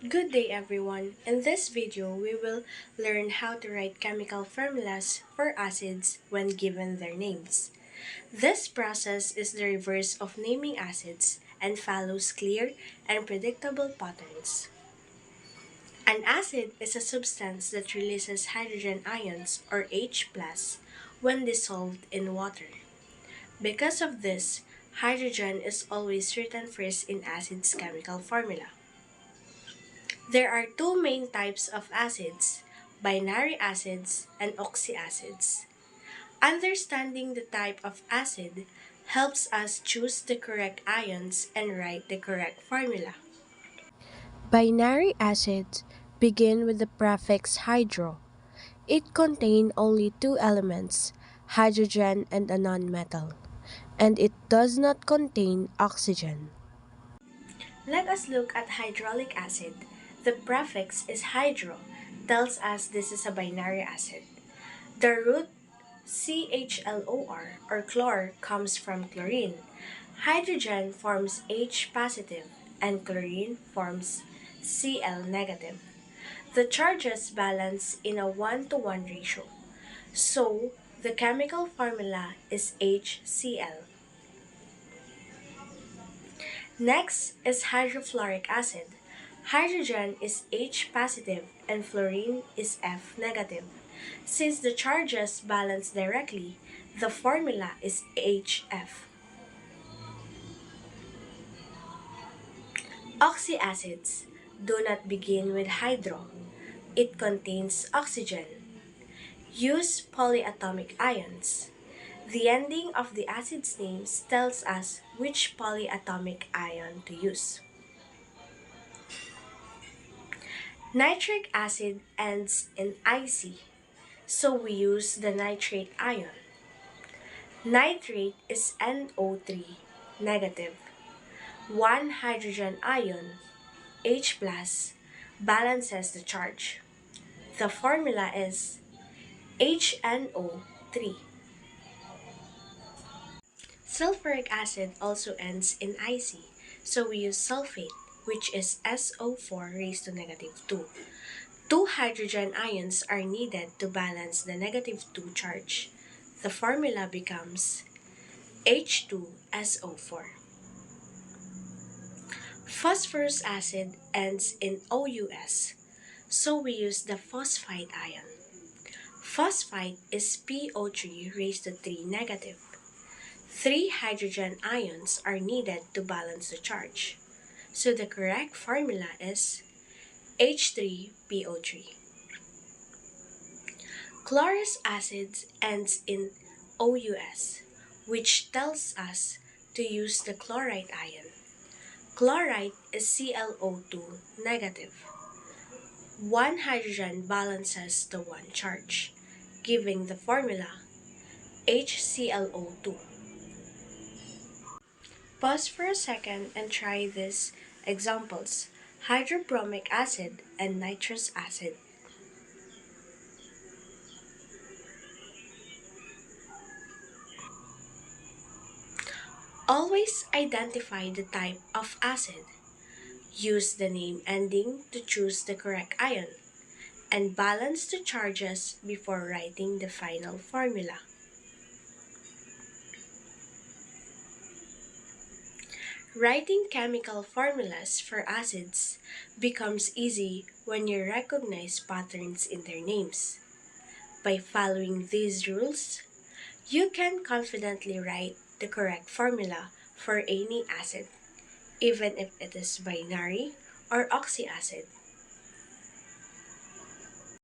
Good day everyone. In this video, we will learn how to write chemical formulas for acids when given their names. This process is the reverse of naming acids and follows clear and predictable patterns. An acid is a substance that releases hydrogen ions or H+ when dissolved in water. Because of this, hydrogen is always written first in acid's chemical formula. There are two main types of acids, binary acids and oxyacids. Understanding the type of acid helps us choose the correct ions and write the correct formula. Binary acids begin with the prefix hydro. It contains only two elements, hydrogen and a nonmetal, and it does not contain oxygen. Let us look at hydraulic acid. The prefix is hydro, tells us this is a binary acid. The root CHLOR or chlor comes from chlorine. Hydrogen forms H positive and chlorine forms Cl negative. The charges balance in a 1-to-1 ratio. So, the chemical formula is HCl. Next is hydrofluoric acid. Hydrogen is H positive and fluorine is F negative. Since the charges balance directly, the formula is HF. Oxyacids do not begin with hydro. It contains oxygen. Use polyatomic ions. The ending of the acid's names tells us which polyatomic ion to use. Nitric acid ends in IC, so we use the nitrate ion. Nitrate is NO3 negative. One hydrogen ion, H+, balances the charge. The formula is HNO3. Sulfuric acid also ends in IC, so we use sulfate, which is SO4 raised to -2. Two hydrogen ions are needed to balance the -2 charge. The formula becomes H2SO4. Phosphorus acid ends in OUS, so we use the phosphite ion. Phosphite is PO3 raised to 3 negative. Three hydrogen ions are needed to balance the charge. So the correct formula is H3PO3. Chlorous acid ends in OUS, which tells us to use the chlorite ion. Chlorite is ClO2 negative. One hydrogen balances the one charge, giving the formula HClO2. Pause for a second and try these examples: hydrobromic acid and nitrous acid. Always identify the type of acid. Use the name ending to choose the correct ion, and balance the charges before writing the final formula. Writing chemical formulas for acids becomes easy when you recognize patterns in their names. By following these rules, you can confidently write the correct formula for any acid, even if it is binary or oxyacid.